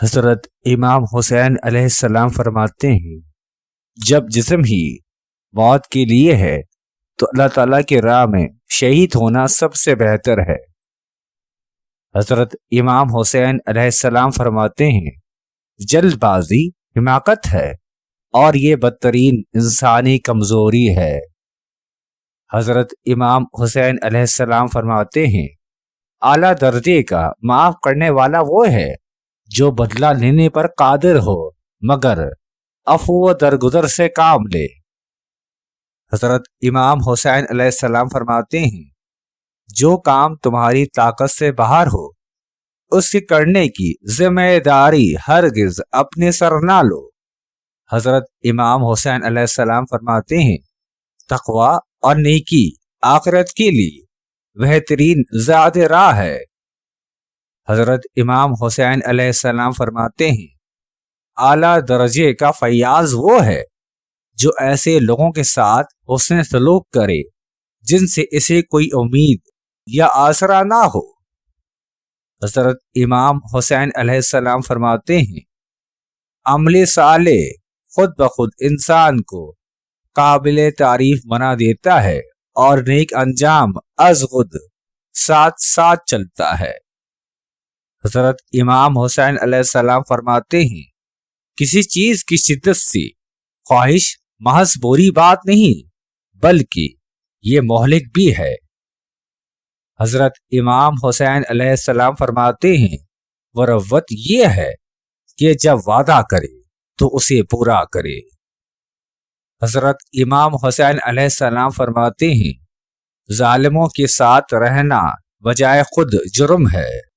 حضرت امام حسین علیہ السلام فرماتے ہیں، جب جسم ہی موت کے لیے ہے تو اللہ تعالیٰ کی راہ میں شہید ہونا سب سے بہتر ہے۔ حضرت امام حسین علیہ السلام فرماتے ہیں، جلد بازی حماقت ہے اور یہ بدترین انسانی کمزوری ہے۔ حضرت امام حسین علیہ السلام فرماتے ہیں، اعلیٰ درجے کا معاف کرنے والا وہ ہے جو بدلہ لینے پر قادر ہو مگر عفو و درگزر سے کام لے۔ حضرت امام حسین علیہ السلام فرماتے ہیں، جو کام تمہاری طاقت سے باہر ہو اس کے کرنے کی ذمہ داری ہرگز اپنے سر نہ لو۔ حضرت امام حسین علیہ السلام فرماتے ہیں، تقوی اور نیکی آخرت کے لیے بہترین زاد راہ ہے۔ حضرت امام حسین علیہ السلام فرماتے ہیں، اعلیٰ درجے کا فیاض وہ ہے جو ایسے لوگوں کے ساتھ حسن سلوک کرے جن سے اسے کوئی امید یا آسرا نہ ہو۔ حضرت امام حسین علیہ السلام فرماتے ہیں، عمل صالح خود بخود انسان کو قابل تعریف بنا دیتا ہے اور نیک انجام از خود ساتھ ساتھ چلتا ہے۔ حضرت امام حسین علیہ السلام فرماتے ہیں، کسی چیز کی شدت سے خواہش محض بری بات نہیں بلکہ یہ مہلک بھی ہے۔ حضرت امام حسین علیہ السلام فرماتے ہیں، مروت یہ ہے کہ جب وعدہ کرے تو اسے پورا کرے۔ حضرت امام حسین علیہ السلام فرماتے ہیں، ظالموں کے ساتھ رہنا بجائے خود جرم ہے۔